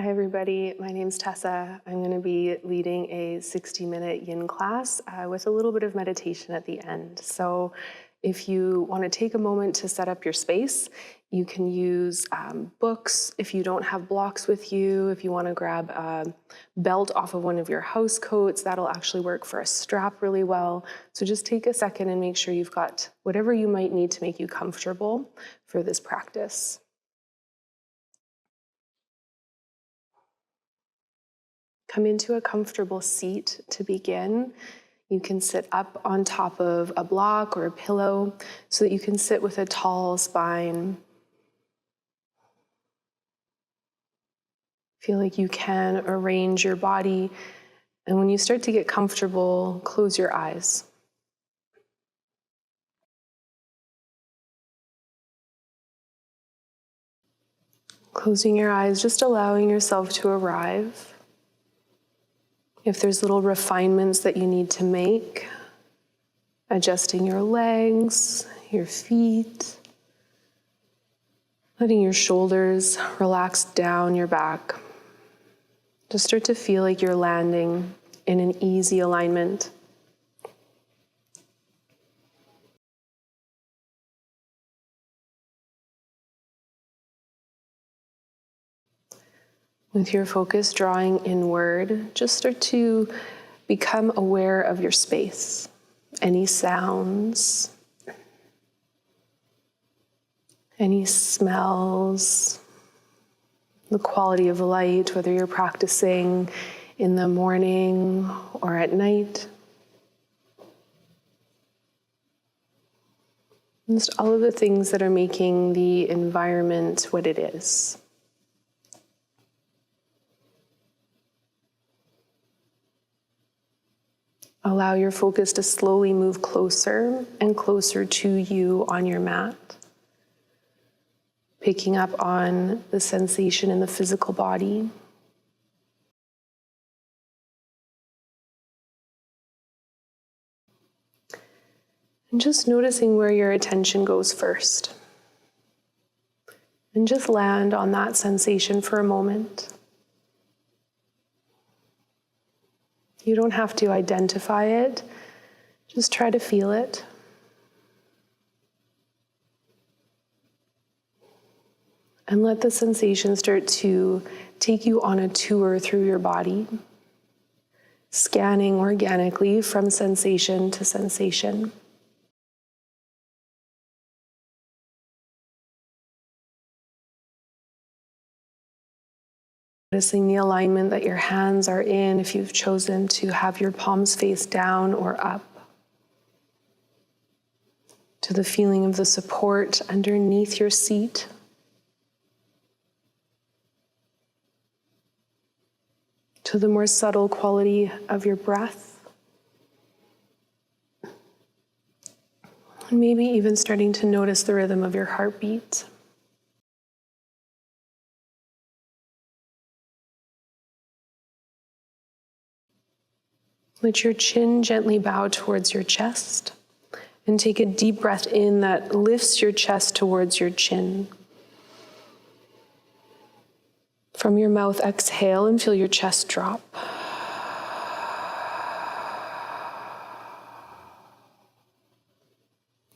Hi everybody, my name's Tessa. I'm going to be leading a 60-minute yin class with a little bit of meditation at the end. So if you want to take a moment to set up your space, you can use books. If you don't have blocks with you, if you want to grab a belt off of one of your house coats, that'll actually work for a strap really well. So just take a second and make sure you've got whatever you might need to make you comfortable for this practice. Come into a comfortable seat to begin. You can sit up on top of a block or a pillow so that you can sit with a tall spine. Feel like you can arrange your body. And when you start to get comfortable, close your eyes. Closing your eyes, just allowing yourself to arrive. If there's little refinements that you need to make, adjusting your legs, your feet, letting your shoulders relax down your back. Just start to feel like you're landing in an easy alignment. With your focus drawing inward, just start to become aware of your space. Any sounds, any smells, the quality of light, whether you're practicing in the morning or at night. Just all of the things that are making the environment what it is. Allow your focus to slowly move closer and closer to you on your mat. Picking up on the sensation in the physical body. And just noticing where your attention goes first. And just land on that sensation for a moment. You don't have to identify it, just try to feel it. And let the sensation start to take you on a tour through your body, scanning organically from sensation to sensation. Noticing the alignment that your hands are in if you've chosen to have your palms face down or up. To the feeling of the support underneath your seat. To the more subtle quality of your breath. And maybe even starting to notice the rhythm of your heartbeat. Let your chin gently bow towards your chest and take a deep breath in that lifts your chest towards your chin. From your mouth, exhale and feel your chest drop.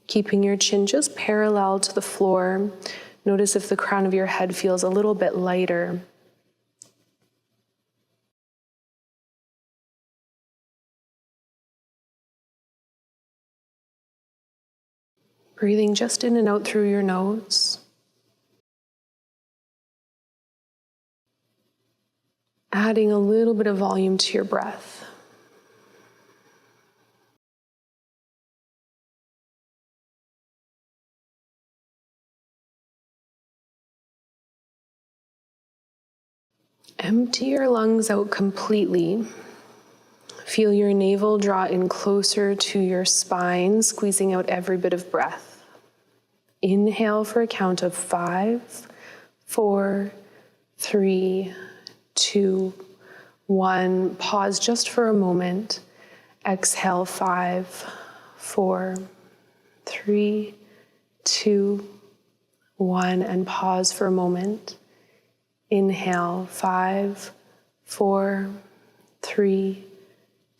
Keeping your chin just parallel to the floor. Notice if the crown of your head feels a little bit lighter. Breathing just in and out through your nose. Adding a little bit of volume to your breath. Empty your lungs out completely. Feel your navel draw in closer to your spine, squeezing out every bit of breath. Inhale for a count of 5, 4, 3, 2, 1. Pause just for a moment. Exhale 5, 4, 3, 2, 1. And pause for a moment. Inhale, 5, 4, 3,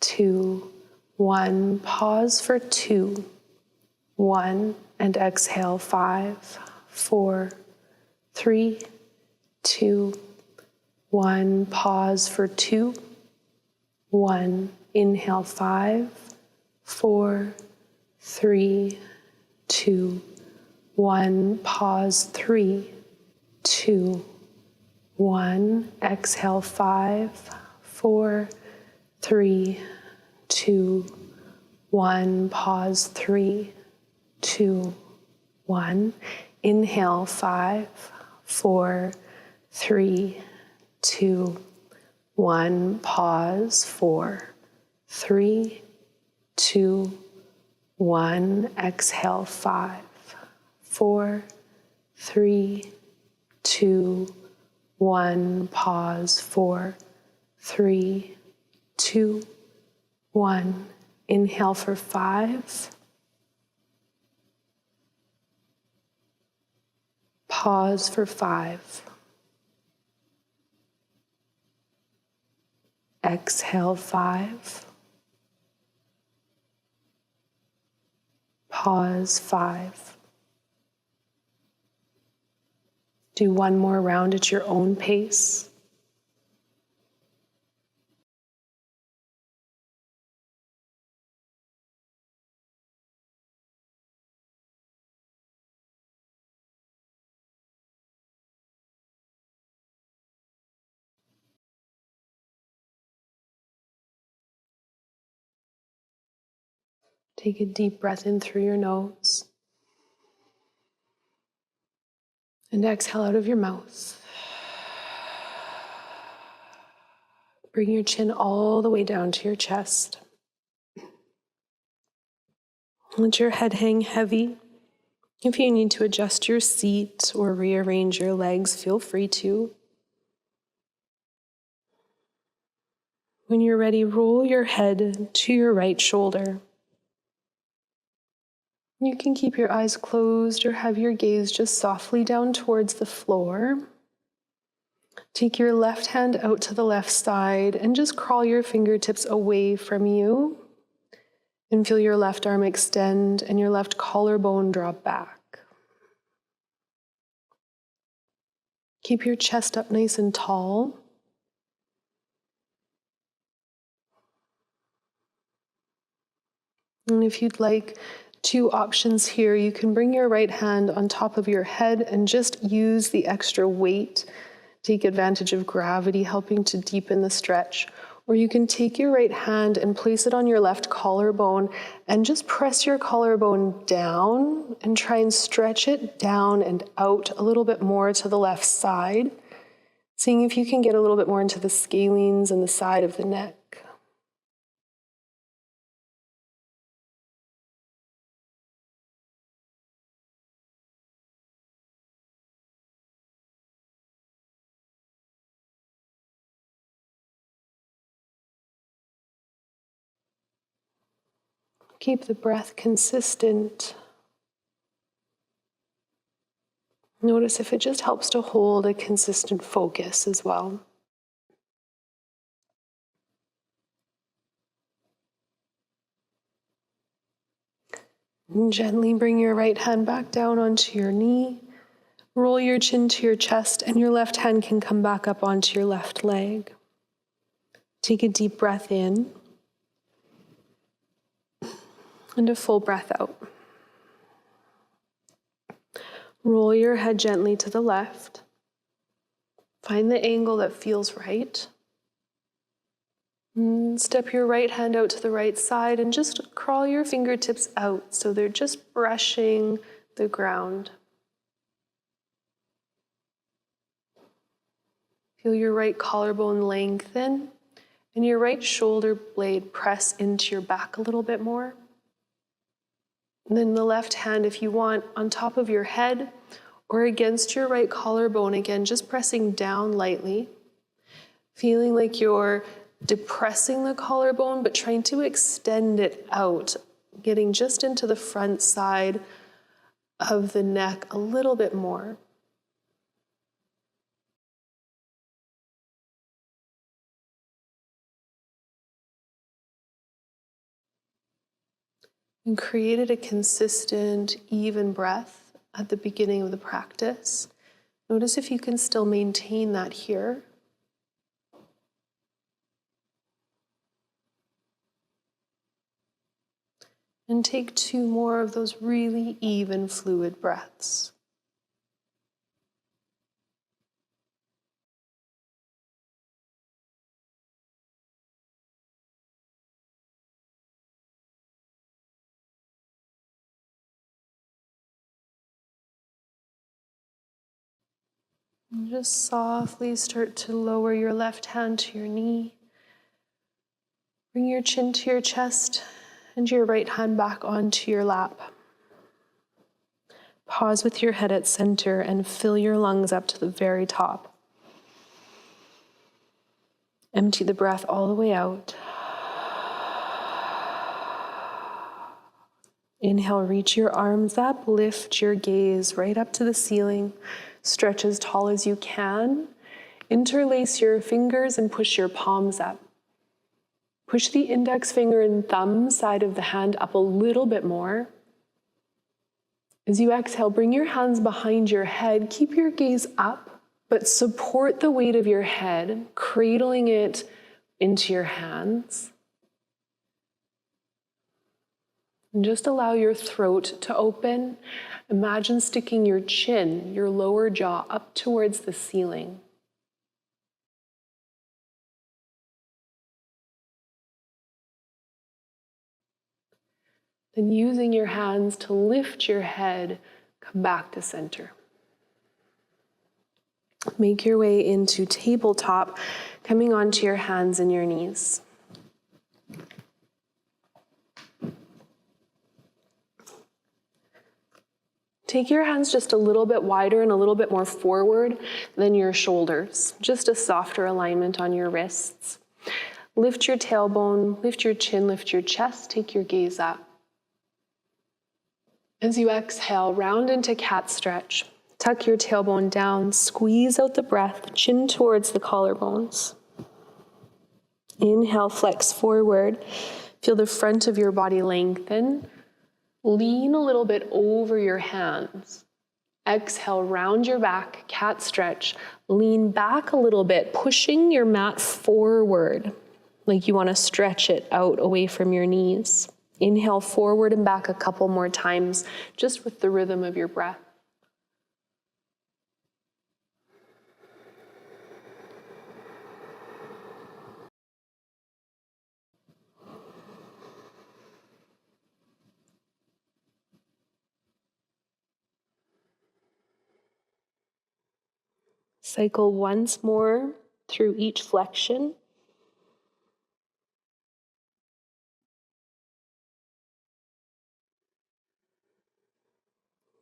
2, 1. Pause for 2, 1, and exhale, 5, 4, 3, 2, 1. Pause for 2, 1. Inhale, 5, 4, 3, 2, 1. Pause, 3, 2, 1. Exhale, 5, 4, 3, 2, 1. Pause, 3, 2, 1. Inhale, 5, 4, 3, 2, 1. Pause, 4, 3, 2, 1. Exhale, 5, 4, 3, 2, 1. Pause, 4, 3, 2, 1. Inhale for 5. Pause for 5. Exhale, 5. Pause, 5. Do one more round at your own pace. Take a deep breath in through your nose and exhale out of your mouth. Bring your chin all the way down to your chest. Let your head hang heavy. If you need to adjust your seat or rearrange your legs, feel free to. When you're ready, roll your head to your right shoulder. You can keep your eyes closed or have your gaze just softly down towards the floor. Take your left hand out to the left side and just crawl your fingertips away from you. And feel your left arm extend and your left collarbone drop back. Keep your chest up nice and tall. And if you'd like, 2 options here. You can bring your right hand on top of your head and just use the extra weight. Take advantage of gravity, helping to deepen the stretch. Or you can take your right hand and place it on your left collarbone and just press your collarbone down and try and stretch it down and out a little bit more to the left side, seeing if you can get a little bit more into the scalenes and the side of the neck. Keep the breath consistent. Notice if it just helps to hold a consistent focus as well. And gently bring your right hand back down onto your knee. Roll your chin to your chest, and your left hand can come back up onto your left leg. Take a deep breath in and a full breath out. Roll your head gently to the left. Find the angle that feels right. And step your right hand out to the right side and just crawl your fingertips out so they're just brushing the ground. Feel your right collarbone lengthen and your right shoulder blade press into your back a little bit more. And then the left hand, if you want, on top of your head or against your right collarbone, again, just pressing down lightly, feeling like you're depressing the collarbone, but trying to extend it out, getting just into the front side of the neck a little bit more. and created a consistent, even breath at the beginning of the practice. Notice if you can still maintain that here. And take 2 more of those really even, fluid breaths. And just softly start to lower your left hand to your knee. Bring your chin to your chest and your right hand back onto your lap. Pause with your head at center and fill your lungs up to the very top. Empty the breath all the way out. Inhale, reach your arms up, lift your gaze right up to the ceiling. Stretch as tall as you can. Interlace your fingers and push your palms up. Push the index finger and thumb side of the hand up a little bit more. As you exhale, bring your hands behind your head. Keep your gaze up, but support the weight of your head, cradling it into your hands. And just allow your throat to open. Imagine sticking your chin, your lower jaw, up towards the ceiling. Then using your hands to lift your head, come back to center. Make your way into tabletop, coming onto your hands and your knees. Take your hands just a little bit wider and a little bit more forward than your shoulders. Just a softer alignment on your wrists. Lift your tailbone, lift your chin, lift your chest, take your gaze up. As you exhale, round into cat stretch. Tuck your tailbone down, squeeze out the breath, chin towards the collarbones. Inhale, flex forward. Feel the front of your body lengthen. Lean a little bit over your hands. Exhale, round your back, cat stretch. Lean back a little bit, pushing your mat forward, like you want to stretch it out away from your knees. Inhale forward and back a couple more times, just with the rhythm of your breath. Cycle once more through each flexion.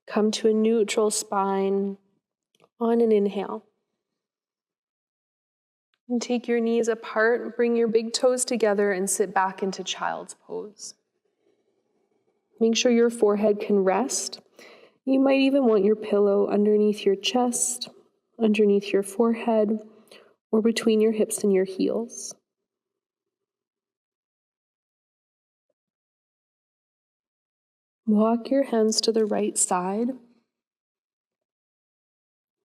Come to a neutral spine on an inhale. And take your knees apart, bring your big toes together and sit back into child's pose. Make sure your forehead can rest. You might even want your pillow underneath your chest, underneath your forehead, or between your hips and your heels. Walk your hands to the right side.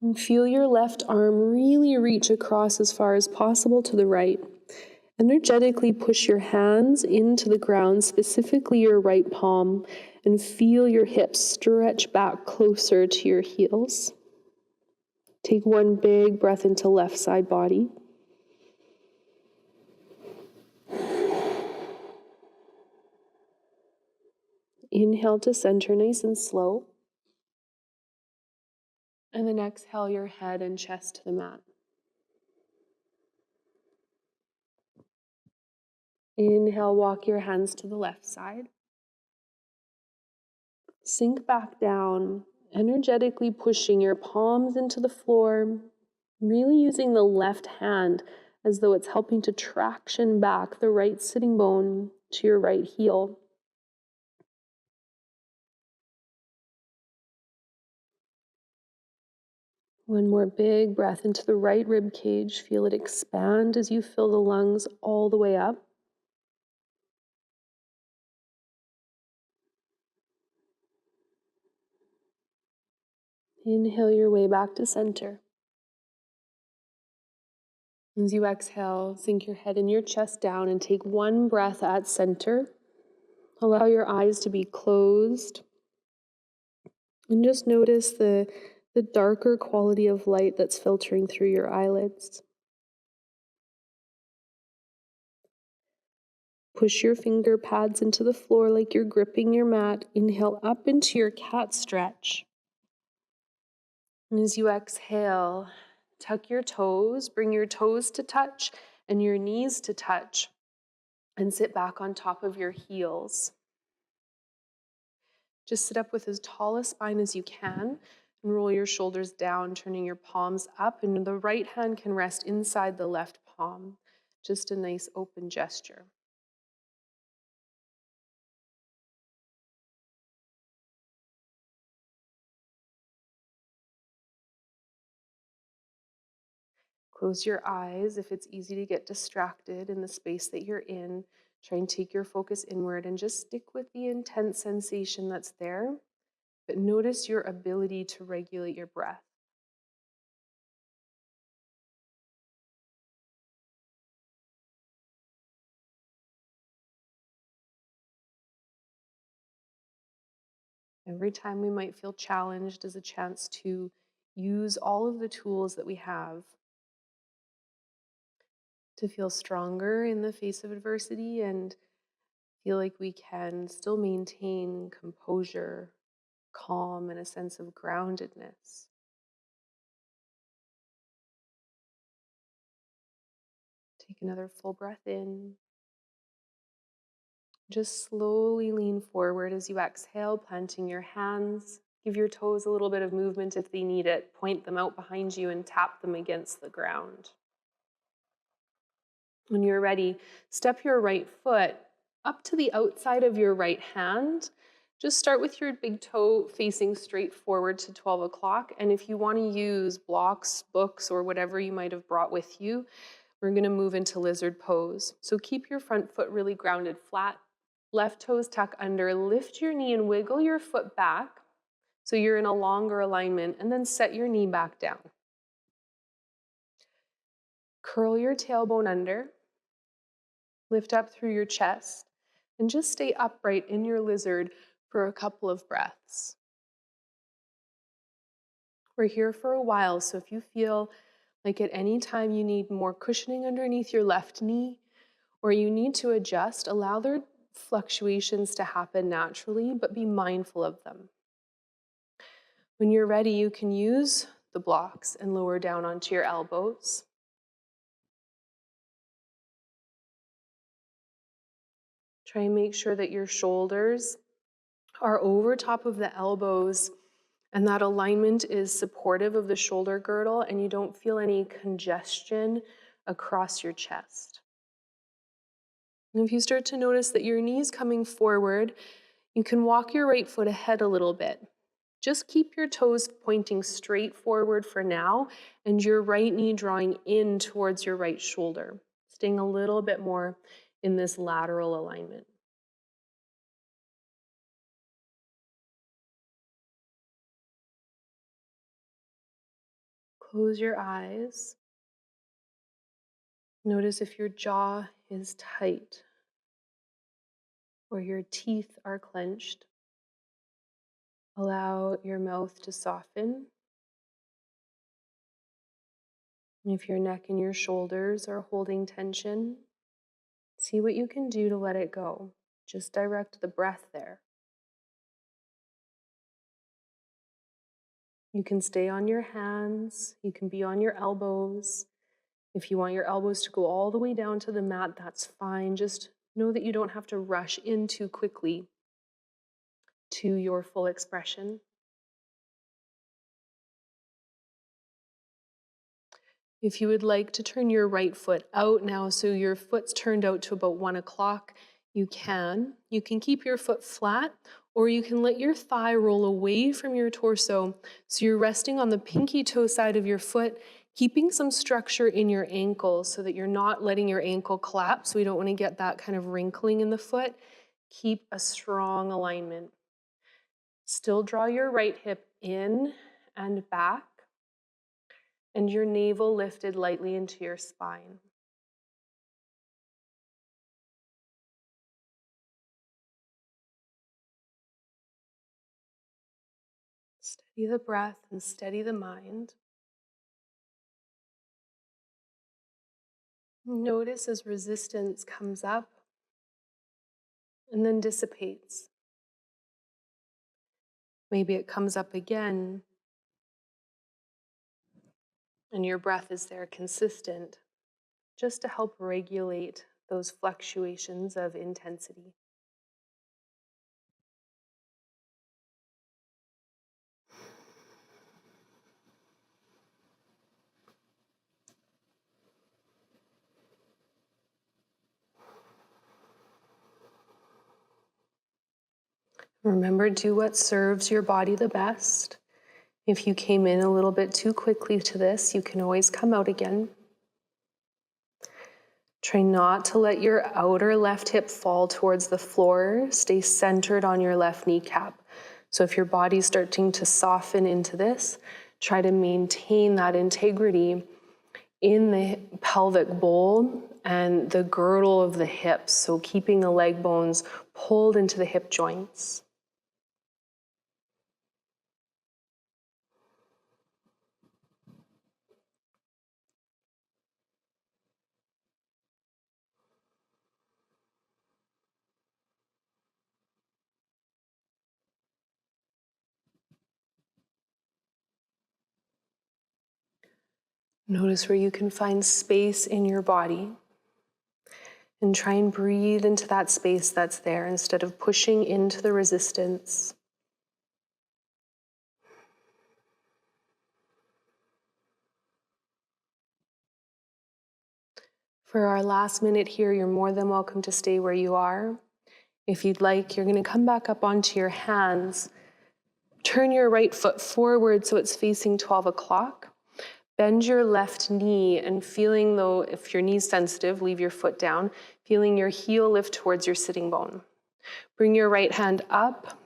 And feel your left arm really reach across as far as possible to the right. Energetically push your hands into the ground, specifically your right palm, and feel your hips stretch back closer to your heels. Take one big breath into left side body. Inhale to center, nice and slow. And then exhale your head and chest to the mat. Inhale, walk your hands to the left side. Sink back down, energetically pushing your palms into the floor, really using the left hand as though it's helping to traction back the right sitting bone to your right heel. One more big breath into the right rib cage. Feel it expand as you fill the lungs all the way up. Inhale your way back to center. As you exhale, sink your head and your chest down and take one breath at center. Allow your eyes to be closed. And just notice the darker quality of light that's filtering through your eyelids. Push your finger pads into the floor like you're gripping your mat. Inhale up into your cat stretch. And as you exhale, tuck your toes, bring your toes to touch and your knees to touch, and sit back on top of your heels. Just sit up with as tall a spine as you can and roll your shoulders down, turning your palms up, and the right hand can rest inside the left palm. Just a nice open gesture. Close your eyes if it's easy to get distracted in the space that you're in. Try and take your focus inward and just stick with the intense sensation that's there, but notice your ability to regulate your breath. Every time we might feel challenged is a chance to use all of the tools that we have to feel stronger in the face of adversity and feel like we can still maintain composure, calm, and a sense of groundedness. Take another full breath in. Just slowly lean forward as you exhale, planting your hands. Give your toes a little bit of movement if they need it. Point them out behind you and tap them against the ground. When you're ready, step your right foot up to the outside of your right hand. Just start with your big toe facing straight forward to 12 o'clock. And if you want to use blocks, books, or whatever you might have brought with you, we're going to move into lizard pose. So keep your front foot really grounded flat. Left toes tuck under. Lift your knee and wiggle your foot back so you're in a longer alignment, and then set your knee back down. Curl your tailbone under. Lift up through your chest and just stay upright in your lizard for a couple of breaths. We're here for a while, so if you feel like at any time you need more cushioning underneath your left knee or you need to adjust, allow their fluctuations to happen naturally, but be mindful of them. When you're ready, you can use the blocks and lower down onto your elbows. Try and make sure that your shoulders are over top of the elbows and that alignment is supportive of the shoulder girdle and you don't feel any congestion across your chest. And if you start to notice that your knee's coming forward, you can walk your right foot ahead a little bit. Just keep your toes pointing straight forward for now and your right knee drawing in towards your right shoulder, staying a little bit more in this lateral alignment. Close your eyes. Notice if your jaw is tight or your teeth are clenched. Allow your mouth to soften. If your neck and your shoulders are holding tension, see what you can do to let it go. Just direct the breath there. You can stay on your hands. You can be on your elbows. If you want your elbows to go all the way down to the mat, that's fine. Just know that you don't have to rush in too quickly to your full expression. If you would like to turn your right foot out now, so your foot's turned out to about 1 o'clock, you can. You can keep your foot flat, or you can let your thigh roll away from your torso. So you're resting on the pinky toe side of your foot, keeping some structure in your ankle so that you're not letting your ankle collapse. We don't want to get that kind of wrinkling in the foot. Keep a strong alignment. Still draw your right hip in and back, and your navel lifted lightly into your spine. Steady the breath and steady the mind. Notice as resistance comes up and then dissipates. Maybe it comes up again and your breath is there consistent, just to help regulate those fluctuations of intensity. Remember, do what serves your body the best. If you came in a little bit too quickly to this, you can always come out again. Try not to let your outer left hip fall towards the floor. Stay centered on your left kneecap. So if your body's starting to soften into this, try to maintain that integrity in the pelvic bowl and the girdle of the hips. So keeping the leg bones pulled into the hip joints. Notice where you can find space in your body and try and breathe into that space that's there instead of pushing into the resistance. For our last minute here, you're more than welcome to stay where you are. If you'd like, you're going to come back up onto your hands. Turn your right foot forward so it's facing 12 o'clock. Bend your left knee and feeling, though, if your knee's sensitive, leave your foot down, feeling your heel lift towards your sitting bone. Bring your right hand up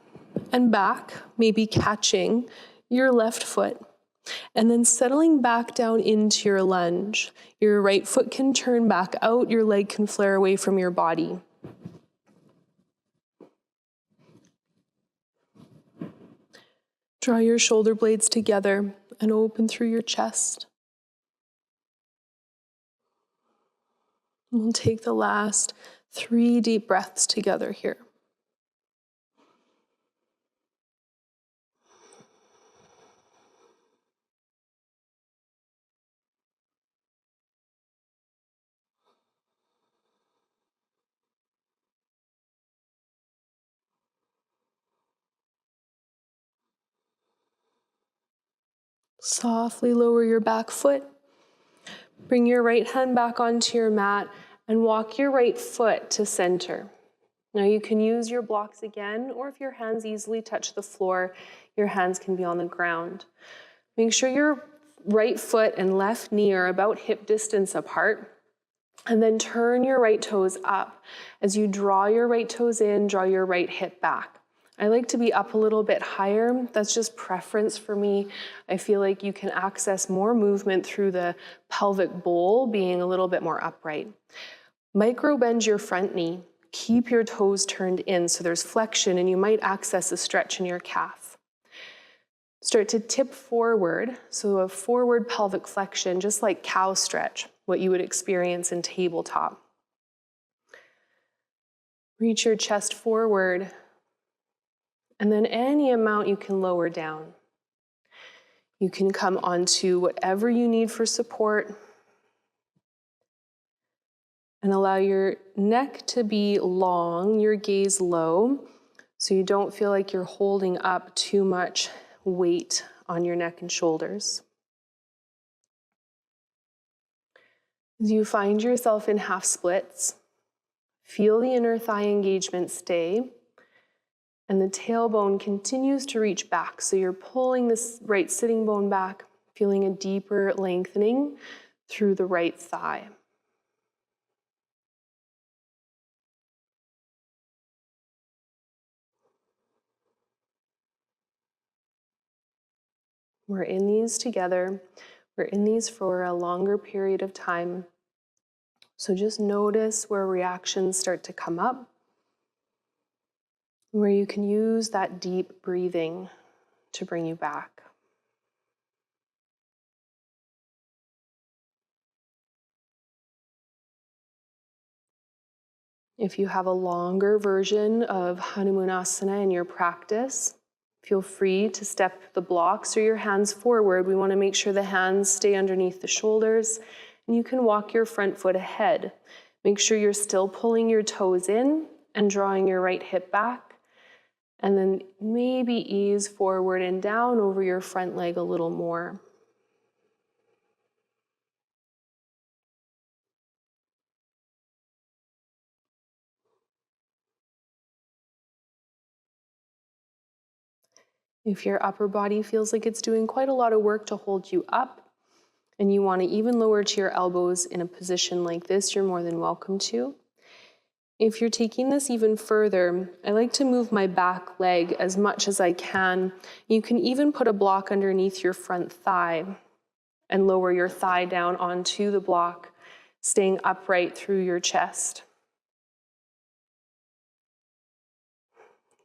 and back, maybe catching your left foot. And then settling back down into your lunge. Your right foot can turn back out, your leg can flare away from your body. Draw your shoulder blades together and open through your chest. We'll take the last 3 deep breaths together here. Softly lower your back foot. Bring your right hand back onto your mat and walk your right foot to center. Now you can use your blocks again, or if your hands easily touch the floor, your hands can be on the ground. Make sure your right foot and left knee are about hip distance apart, and then turn your right toes up. As you draw your right toes in, draw your right hip back. I like to be up a little bit higher. That's just preference for me. I feel like you can access more movement through the pelvic bowl being a little bit more upright. Micro bend your front knee. Keep your toes turned in so there's flexion and you might access a stretch in your calf. Start to tip forward, so a forward pelvic flexion, just like cow stretch, what you would experience in tabletop. Reach your chest forward, and then any amount you can lower down. You can come onto whatever you need for support, and allow your neck to be long, your gaze low, so you don't feel like you're holding up too much weight on your neck and shoulders. As you find yourself in half splits, feel the inner thigh engagement stay, and the tailbone continues to reach back. So you're pulling this right sitting bone back, feeling a deeper lengthening through the right thigh. We're in these together. We're in these for a longer period of time. So just notice where reactions start to come up, where you can use that deep breathing to bring you back. If you have a longer version of Hanumanasana in your practice, feel free to step the blocks or your hands forward. We want to make sure the hands stay underneath the shoulders, and you can walk your front foot ahead. Make sure you're still pulling your toes in and drawing your right hip back, and then maybe ease forward and down over your front leg a little more. If your upper body feels like it's doing quite a lot of work to hold you up, and you want to even lower to your elbows in a position like this, you're more than welcome to. If you're taking this even further, I like to move my back leg as much as I can. You can even put a block underneath your front thigh and lower your thigh down onto the block, staying upright through your chest.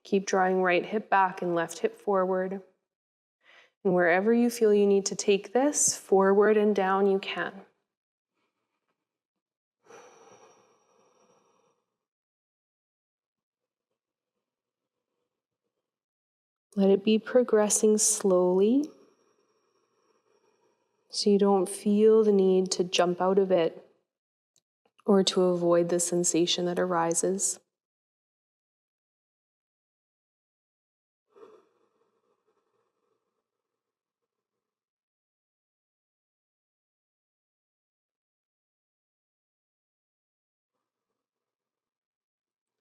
Keep drawing right hip back and left hip forward. And wherever you feel you need to take this, forward and down, you can. Let it be progressing slowly, so you don't feel the need to jump out of it or to avoid the sensation that arises.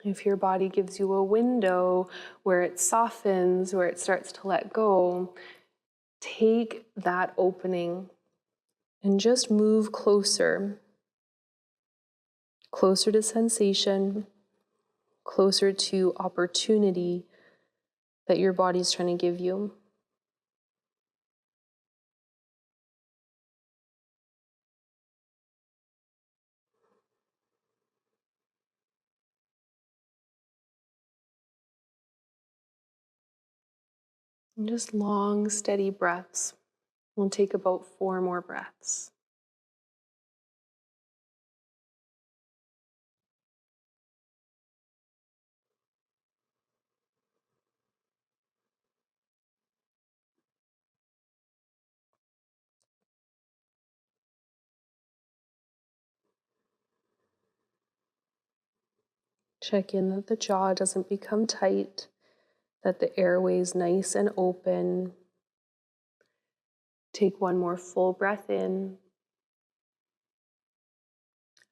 If your body gives you a window where it softens, where it starts to let go, take that opening and just move closer to sensation, closer to opportunity that your body's trying to give you. And just long, steady breaths. We'll take about 4 more breaths. Check in that the jaw doesn't become tight, that the airway's nice and open. Take 1 more full breath in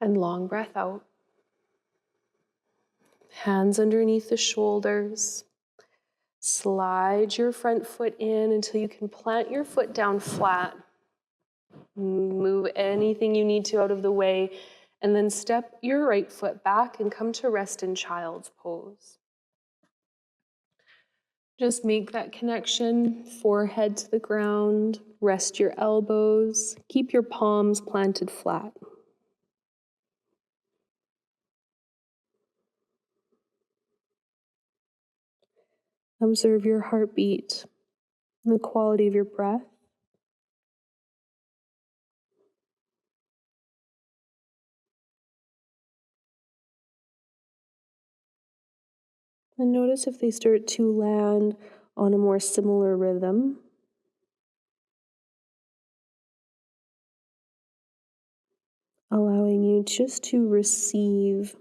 and long breath out. Hands underneath the shoulders. Slide your front foot in until you can plant your foot down flat. Move anything you need to out of the way, and then step your right foot back and come to rest in child's pose. Just make that connection, forehead to the ground, rest your elbows, keep your palms planted flat. Observe your heartbeat and the quality of your breath. And notice if they start to land on a more similar rhythm. Allowing you just to receive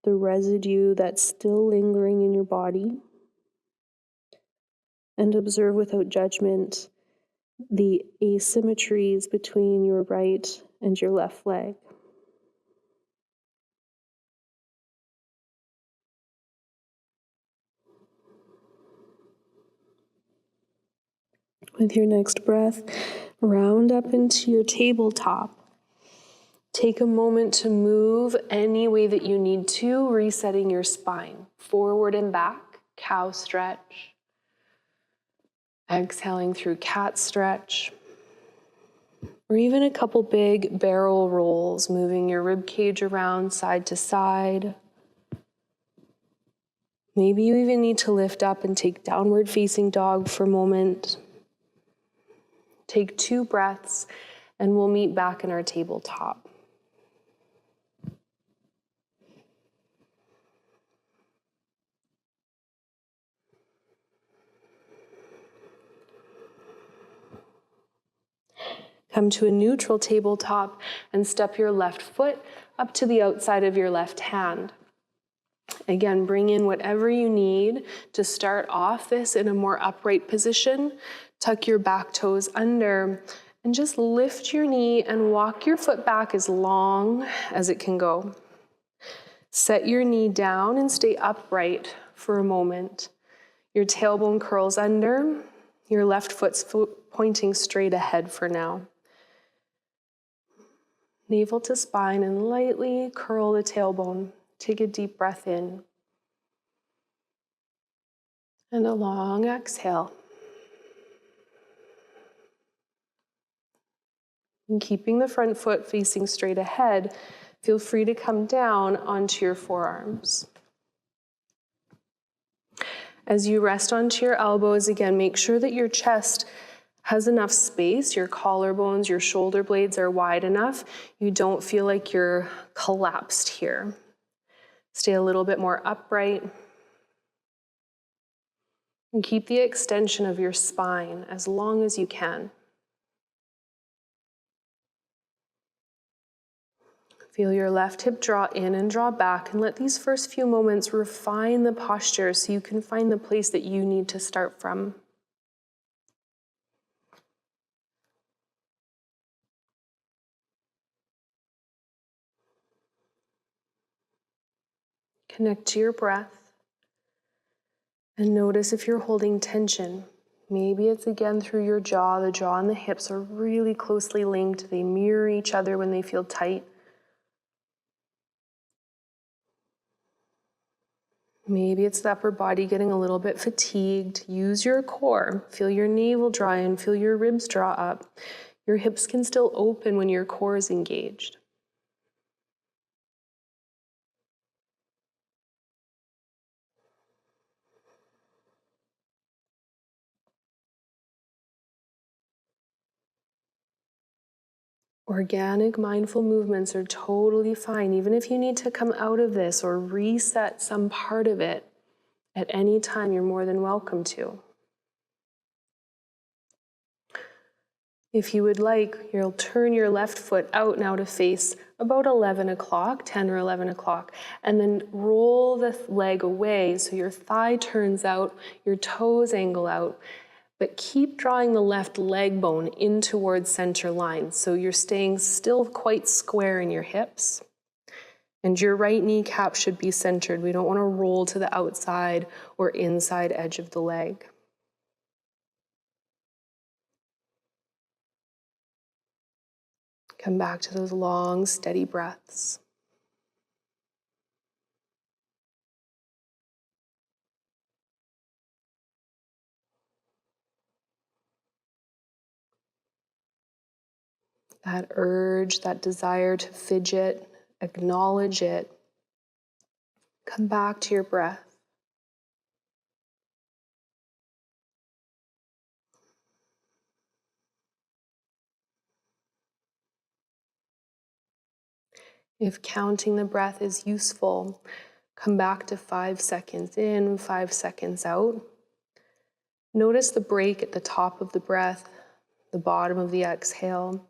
the residue that's still lingering in your body. And observe without judgment the asymmetries between your right and your left leg. With your next breath, round up into your tabletop. Take a moment to move any way that you need to, resetting your spine. Forward and back, cow stretch. Exhaling through cat stretch. Or even a couple big barrel rolls, moving your rib cage around side to side. Maybe you even need to lift up and take downward facing dog for a moment. Take 2 breaths and we'll meet back in our tabletop. Come to a neutral tabletop and step your left foot up to the outside of your left hand. Again, bring in whatever you need to start off this in a more upright position. Tuck your back toes under and just lift your knee and walk your foot back as long as it can go. Set your knee down and stay upright for a moment. Your tailbone curls under, your left foot's pointing straight ahead for now. Navel to spine and lightly curl the tailbone. Take a deep breath in. And a long exhale. And keeping the front foot facing straight ahead, feel free to come down onto your forearms. As you rest onto your elbows, again, make sure that your chest has enough space, your collarbones, your shoulder blades are wide enough. You don't feel like you're collapsed here. Stay a little bit more upright. And keep the extension of your spine as long as you can. Feel your left hip draw in and draw back, and let these first few moments refine the posture so you can find the place that you need to start from. Connect to your breath and notice if you're holding tension. Maybe it's again through your jaw. The jaw and the hips are really closely linked. They mirror each other when they feel tight. Maybe it's the upper body getting a little bit fatigued. Use your core. Feel your navel draw in, feel your ribs draw up. Your hips can still open when your core is engaged. Organic, mindful movements are totally fine. Even if you need to come out of this or reset some part of it at any time, you're more than welcome to. If you would like, you'll turn your left foot out now to face about 11 o'clock, 10 or 11 o'clock, and then roll the leg away so your thigh turns out, your toes angle out, but keep drawing the left leg bone in towards center line so you're staying still quite square in your hips. And your right kneecap should be centered. We don't want to roll to the outside or inside edge of the leg. Come back to those long, steady breaths. That urge, that desire to fidget, acknowledge it. Come back to your breath. If counting the breath is useful, come back to 5 seconds in, 5 seconds out. Notice the break at the top of the breath, the bottom of the exhale,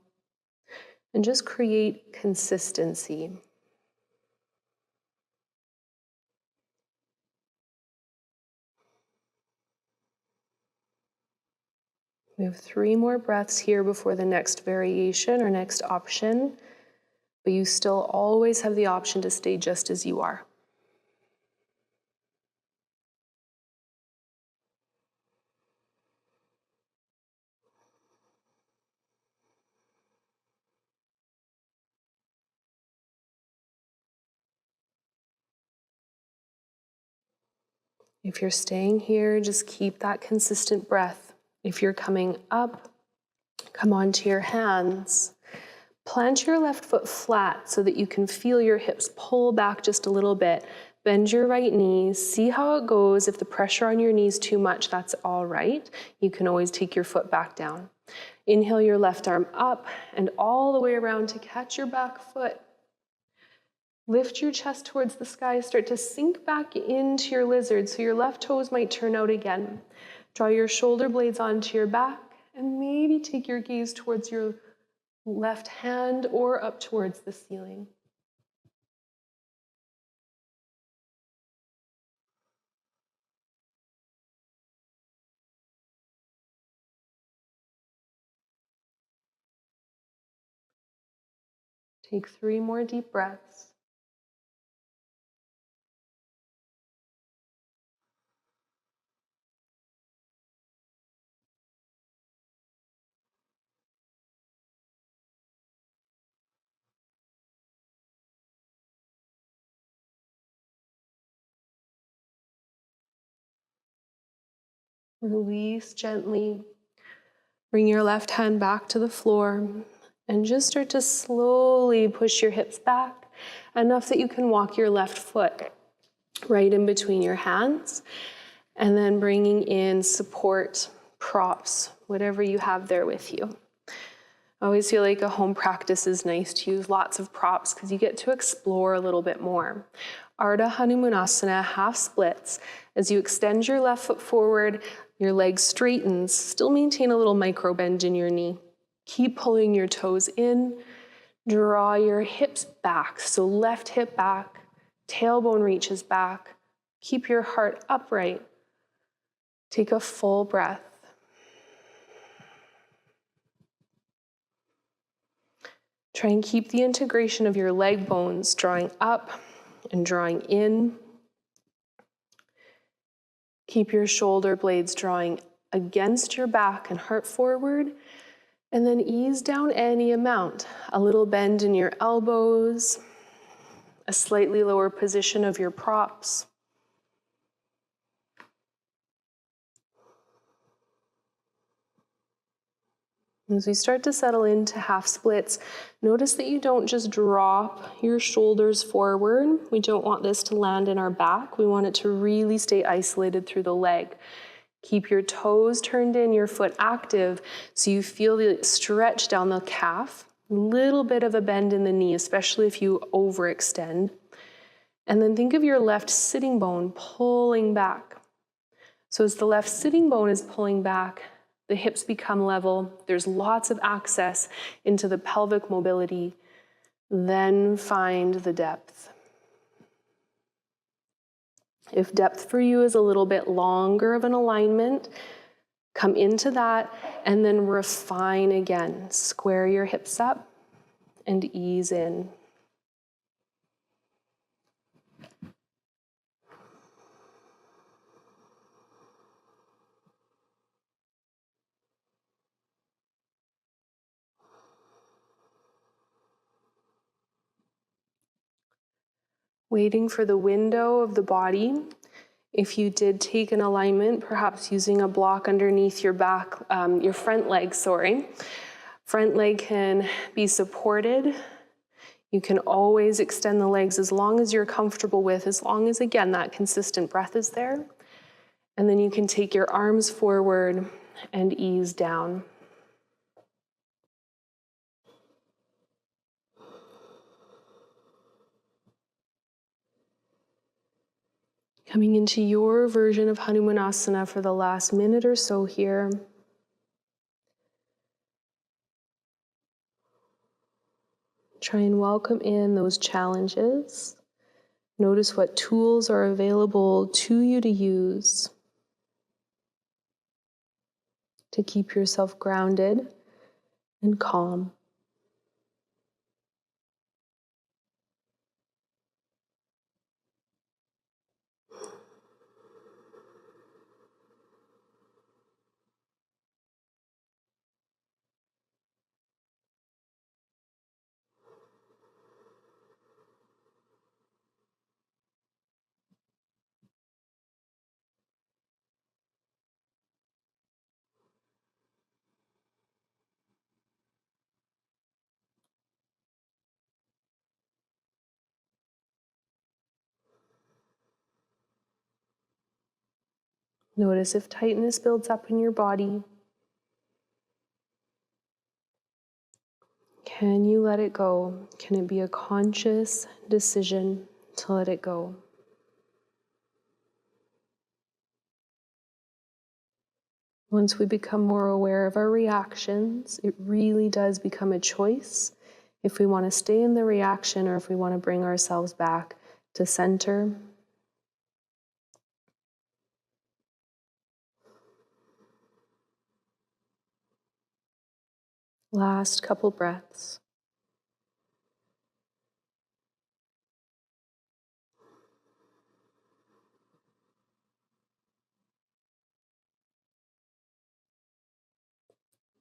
and just create consistency. We have 3 more breaths here before the next variation or next option, but you still always have the option to stay just as you are. If you're staying here, just keep that consistent breath If you're coming up, come onto your hands. Plant your left foot flat so that you can feel your hips pull back just a little bit. Bend your right knee, see how it goes. If the pressure on your knee is too much, that's all right. You can always take your foot back down. Inhale your left arm up and all the way around to catch your back foot. Lift your chest towards the sky, start to sink back into your lizard so your left toes might turn out again. Draw your shoulder blades onto your back and maybe take your gaze towards your left hand or up towards the ceiling. Take 3 more deep breaths. Release gently. Bring your left hand back to the floor and just start to slowly push your hips back enough that you can walk your left foot right in between your hands, and then bringing in support, props, whatever you have there with you. I always feel like a home practice is nice to use lots of props because you get to explore a little bit more. Ardha Hanumanasana, half splits. As you extend your left foot forward, your leg straightens. Still maintain a little micro bend in your knee. Keep pulling your toes in. Draw your hips back. So left hip back, tailbone reaches back. Keep your heart upright. Take a full breath. Try and keep the integration of your leg bones drawing up and drawing in. Keep your shoulder blades drawing against your back and heart forward, and then ease down any amount. A little bend in your elbows, a slightly lower position of your props. As we start to settle into half splits, notice that you don't just drop your shoulders forward. We don't want this to land in our back. We want it to really stay isolated through the leg. Keep your toes turned in, your foot active, so you feel the stretch down the calf. A little bit of a bend in the knee, especially if you overextend. And then think of your left sitting bone pulling back. So as the left sitting bone is pulling back, the hips become level. There's lots of access into the pelvic mobility. Then find the depth. If depth for you is a little bit longer of an alignment, come into that and then refine again. Square your hips up and ease in. Waiting for the window of the body. If you did take an alignment, perhaps using a block underneath your back, your front leg, Front leg can be supported. You can always extend the legs as long as you're comfortable with, as long as, again, that consistent breath is there. And then you can take your arms forward and ease down. Coming into your version of Hanumanasana for the last minute or so here. Try and welcome in those challenges. Notice what tools are available to you to use to keep yourself grounded and calm. Notice if tightness builds up in your body. Can you let it go? Can it be a conscious decision to let it go? Once we become more aware of our reactions, it really does become a choice if we want to stay in the reaction or if we want to bring ourselves back to center. Last couple breaths.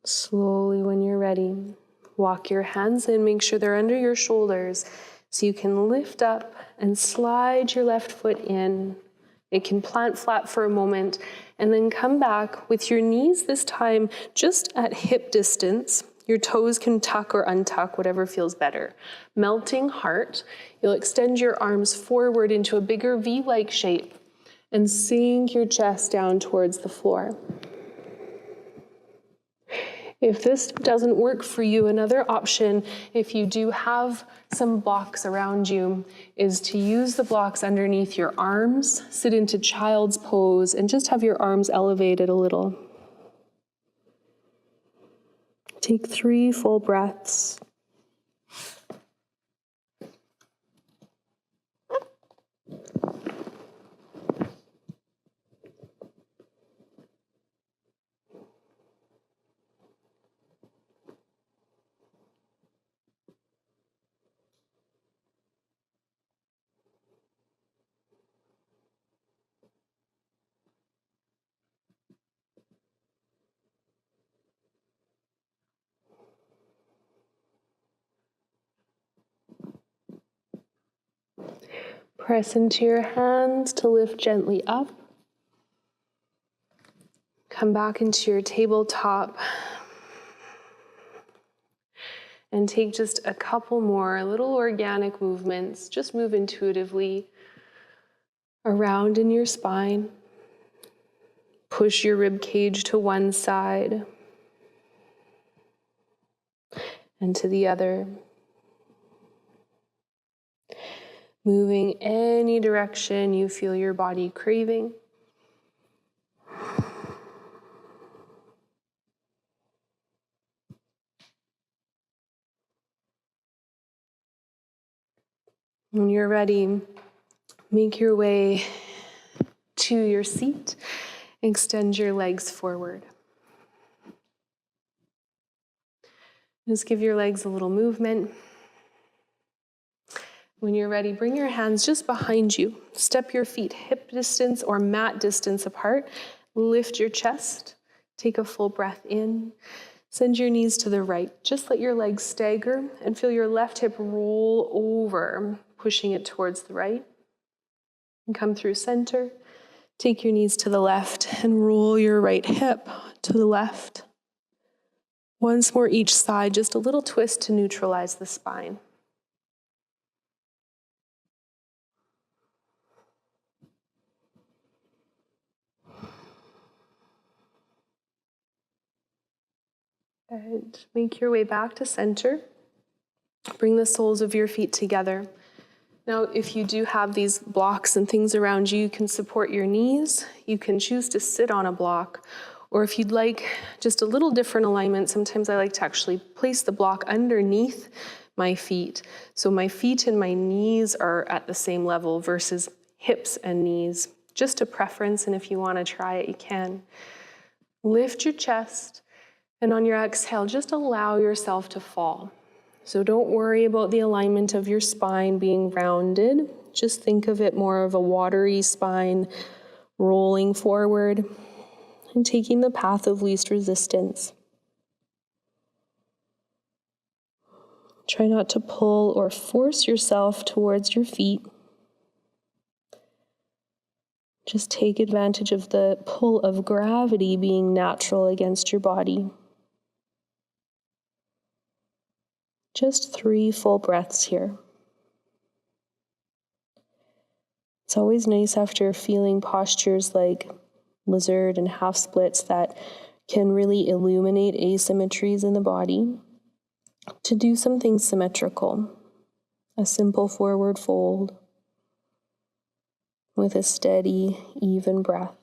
Slowly, when you're ready, walk your hands in, make sure they're under your shoulders so you can lift up and slide your left foot in. It can plant flat for a moment and then come back with your knees this time just at hip distance. Your toes can tuck or untuck, whatever feels better. Melting heart, you'll extend your arms forward into a bigger V-like shape and sink your chest down towards the floor. If this doesn't work for you, another option, if you do have some blocks around you, is to use the blocks underneath your arms, sit into child's pose, and just have your arms elevated a little. Take 3 full breaths. Press into your hands to lift gently up. Come back into your tabletop. And take just a couple more little organic movements. Just move intuitively around in your spine. Push your rib cage to one side and to the other. Moving any direction you feel your body craving. When you're ready, make your way to your seat. Extend your legs forward. Just give your legs a little movement. When you're ready, bring your hands just behind you. Step your feet hip distance or mat distance apart. Lift your chest. Take a full breath in. Send your knees to the right. Just let your legs stagger and feel your left hip roll over, pushing it towards the right. And come through center. Take your knees to the left and roll your right hip to the left. Once more each side, just a little twist to neutralize the spine. And make your way back to center. Bring the soles of your feet together. Now, if you do have these blocks and things around you, you can support your knees. You can choose to sit on a block. Or if you'd like just a little different alignment, sometimes I like to actually place the block underneath my feet. So my feet and my knees are at the same level versus hips and knees. Just a preference, and if you want to try it, you can. Lift your chest, and on your exhale, just allow yourself to fall. So don't worry about the alignment of your spine being rounded. Just think of it more of a watery spine rolling forward and taking the path of least resistance. Try not to pull or force yourself towards your feet. Just take advantage of the pull of gravity being natural against your body. Just 3 full breaths here. It's always nice after feeling postures like lizard and half splits that can really illuminate asymmetries in the body, to do something symmetrical, a simple forward fold with a steady, even breath.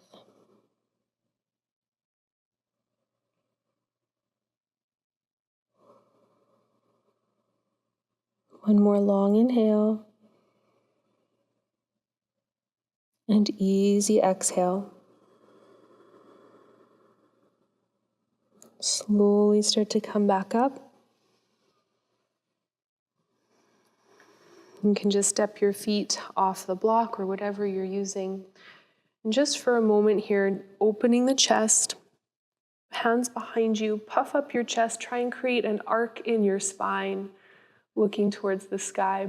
One more long inhale and easy exhale. Slowly start to come back up. You can just step your feet off the block or whatever you're using. And just for a moment here, opening the chest, hands behind you, puff up your chest, try and create an arc in your spine, looking towards the sky.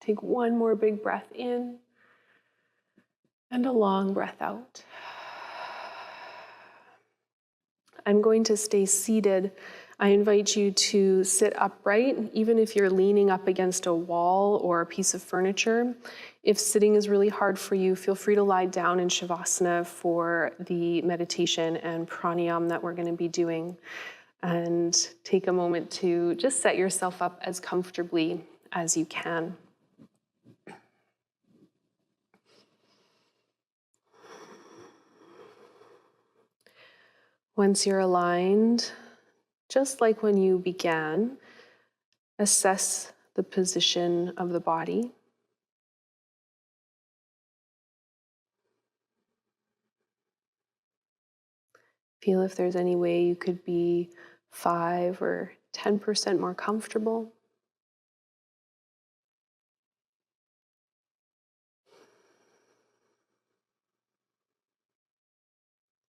Take one more big breath in and a long breath out. I'm going to stay seated. I invite you to sit upright, even if you're leaning up against a wall or a piece of furniture. If sitting is really hard for you, feel free to lie down in Shavasana for the meditation and pranayama that we're going to be doing. And take a moment to just set yourself up as comfortably as you can. Once you're aligned, just like when you began, assess the position of the body. Feel if there's any way you could be 5 or 10% more comfortable.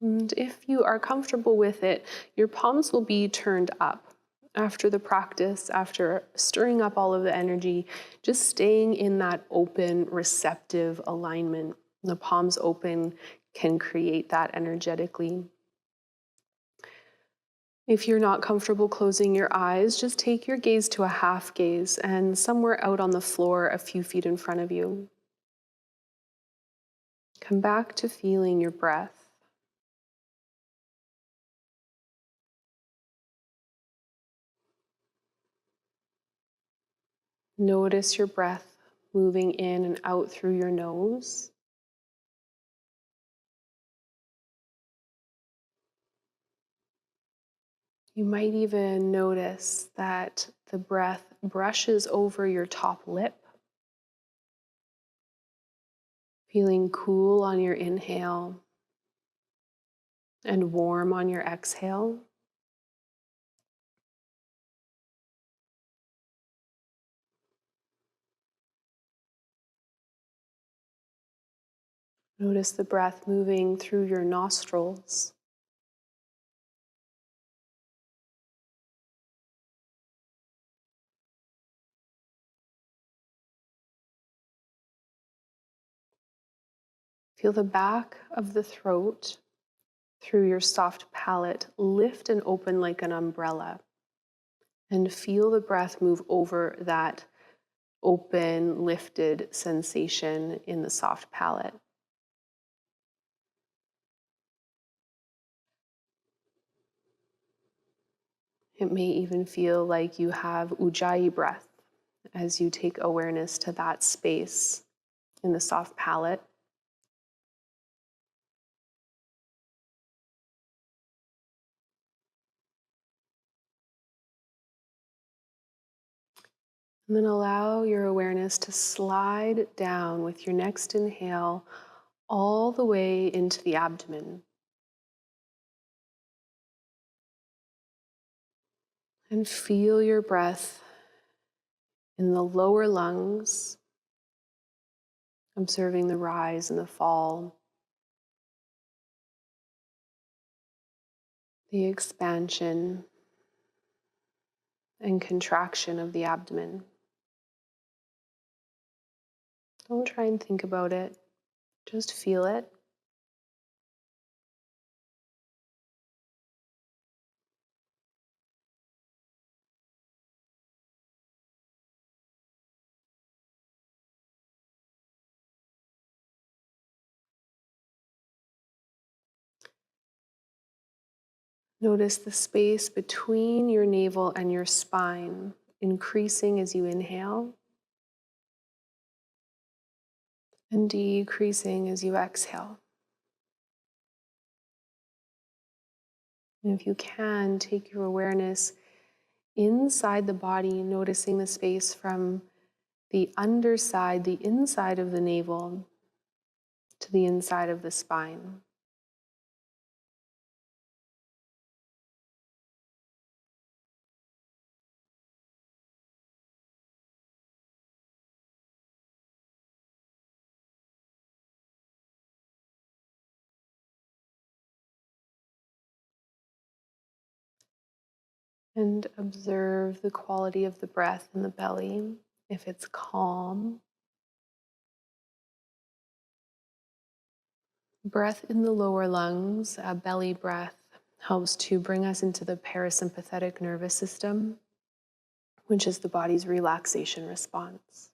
And if you are comfortable with it, your palms will be turned up. After the practice, after stirring up all of the energy, just staying in that open, receptive alignment. The palms open can create that energetically. If you're not comfortable closing your eyes, just take your gaze to a half gaze and somewhere out on the floor a few feet in front of you. Come back to feeling your breath. Notice your breath moving in and out through your nose. You might even notice that the breath brushes over your top lip, feeling cool on your inhale and warm on your exhale. Notice the breath moving through your nostrils. Feel the back of the throat through your soft palate lift and open like an umbrella. And feel the breath move over that open, lifted sensation in the soft palate. It may even feel like you have ujjayi breath as you take awareness to that space in the soft palate. And then allow your awareness to slide down with your next inhale all the way into the abdomen. And feel your breath in the lower lungs, observing the rise and the fall, the expansion and contraction of the abdomen. Don't try and think about it, just feel it. Notice the space between your navel and your spine, increasing as you inhale and decreasing as you exhale. And if you can, take your awareness inside the body, noticing the space from the underside, the inside of the navel, to the inside of the spine. And observe the quality of the breath in the belly. If it's calm, breath in the lower lungs, a belly breath, helps to bring us into the parasympathetic nervous system, which is the body's relaxation response.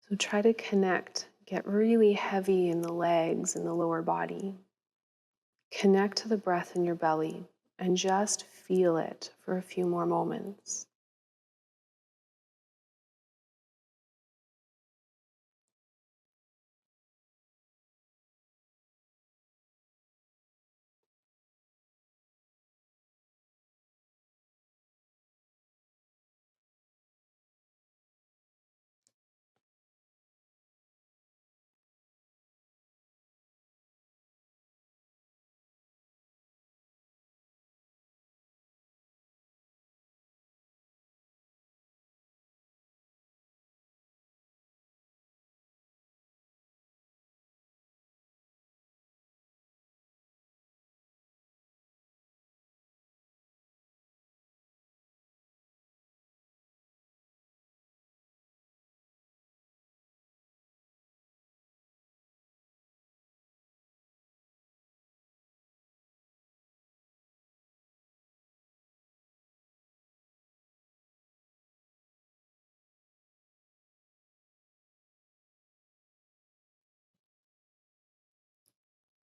So try to connect, get really heavy in the legs and the lower body. Connect to the breath in your belly and just feel it for a few more moments.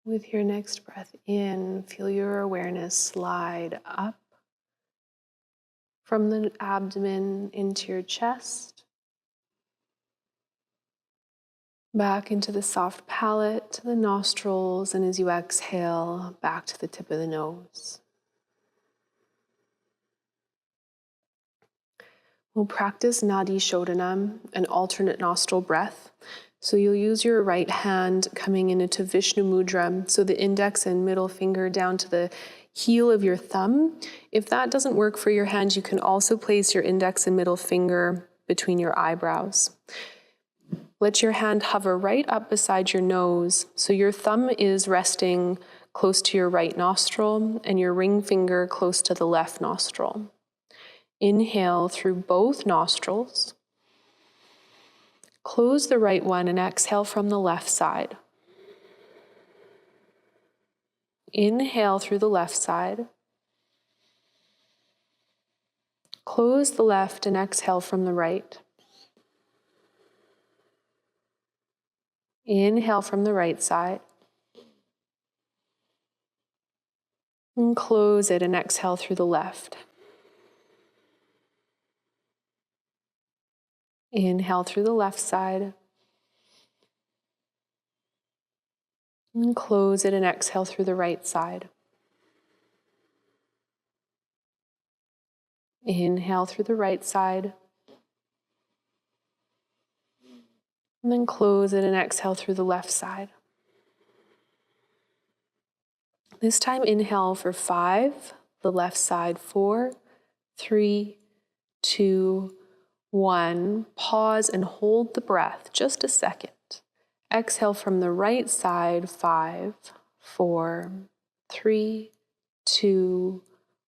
With your next breath in, feel your awareness slide up from the abdomen into your chest, back into the soft palate, to the nostrils, and as you exhale, back to the tip of the nose. We'll practice Nadi Shodhanam, an alternate nostril breath. So you'll use your right hand coming into Vishnu Mudra, so the index and middle finger down to the heel of your thumb. If that doesn't work for your hand, you can also place your index and middle finger between your eyebrows. Let your hand hover right up beside your nose, so your thumb is resting close to your right nostril and your ring finger close to the left nostril. Inhale through both nostrils. Close the right one and exhale from the left side. Inhale through the left side. Close the left and exhale from the right. Inhale from the right side. And close it and exhale through the left. Inhale through the left side. And close it and exhale through the right side. Inhale through the right side. And then close it and exhale through the left side. This time inhale for 5, the left side 4, 3, 2, 1. Pause and hold the breath just a second. Exhale from the right side 5, 4, 3, 2,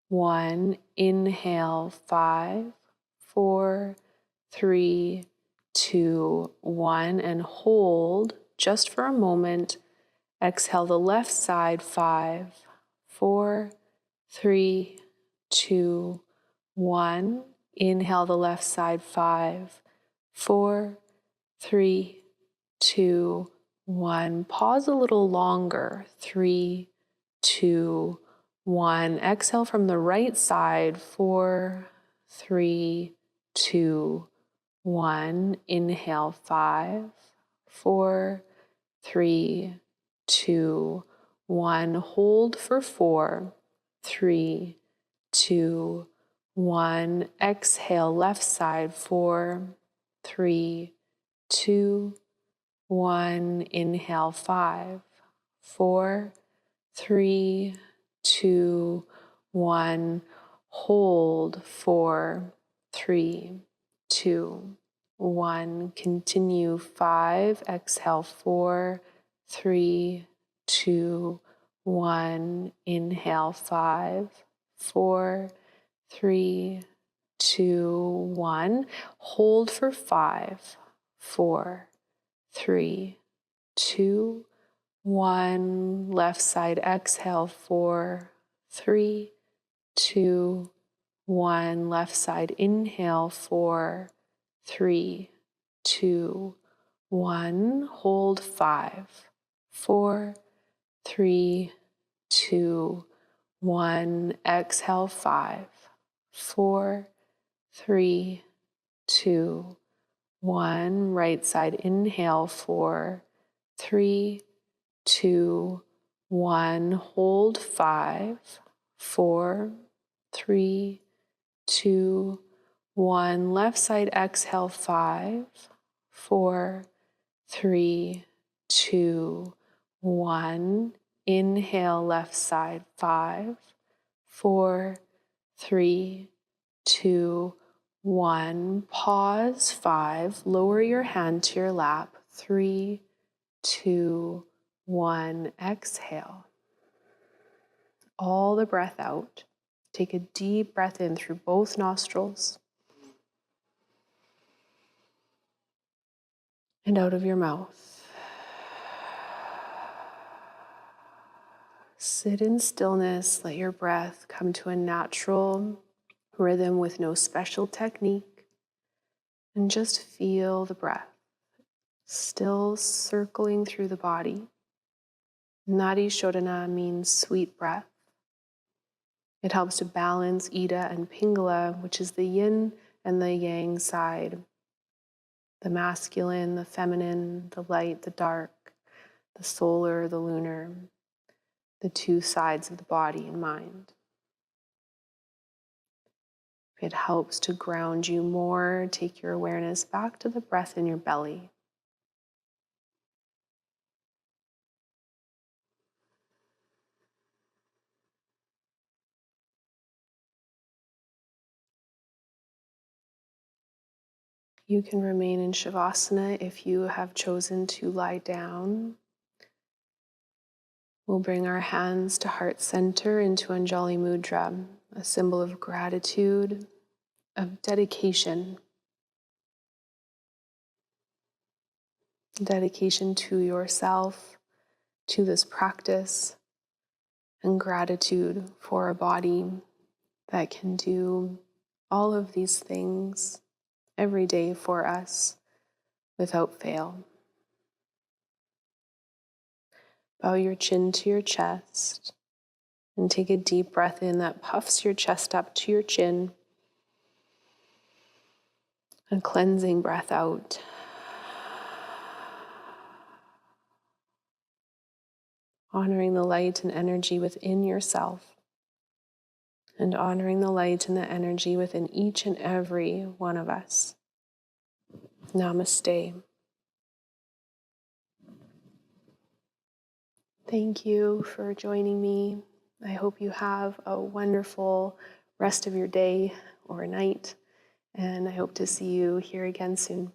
1. Inhale 5, 4, 3, 2, 1. And hold just for a moment. Exhale the left side 5, 4, 3, 2, 1. Inhale the left side 5, 4, 3, 2, 1. Pause a little longer. 3, 2, 1. Exhale from the right side. 4, 3, 2, 1. Inhale. 5, 4, 3, 2, 1. Hold for 4, 3, 2, 1. Exhale, left side. 4, 3, 2, 1. Inhale. 5, 4, 3, 2, 1. Hold. 4, 3, 2, 1. Continue. 5. Exhale. 4, 3, 2, 1. Inhale. 5, 4, 3, 2, 1. Hold for 5, 4, 3, 2, 1. Left side. Exhale. 4, 3, 2, 1. Left side. Inhale. 4, 3, 2, 1. Hold. 5, 4, 3, 2, 1. Exhale. 5, 4, 3, 2, 1. Right side. Inhale. 4, 3, 2, 1. Hold. 5, 4, 3, 2, 1. Left side. Exhale. 5, 4, 3, 2, 1. Inhale. Left side. 5, 4, 3, 2, 1. Pause. 5. Lower your hand to your lap. 3, 2, 1. Exhale. All the breath out. Take a deep breath in through both nostrils and out of your mouth. Sit in stillness. Let your breath come to a natural rhythm with no special technique. And just feel the breath still circling through the body. Nadi Shodhana means sweet breath. It helps to balance Ida and Pingala, which is the yin and the yang side, the masculine, the feminine, the light, the dark, the solar, the lunar, the two sides of the body and mind. If it helps to ground you more, take your awareness back to the breath in your belly. You can remain in Shavasana if you have chosen to lie down. We'll bring our hands to heart center into Anjali Mudra, a symbol of gratitude, of dedication to yourself, to this practice, and gratitude for a body that can do all of these things every day for us without fail. Bow your chin to your chest and take a deep breath in that puffs your chest up to your chin. A cleansing breath out. Honoring the light and energy within yourself, and honoring the light and the energy within each and every one of us. Namaste. Thank you for joining me. I hope you have a wonderful rest of your day or night, and I hope to see you here again soon.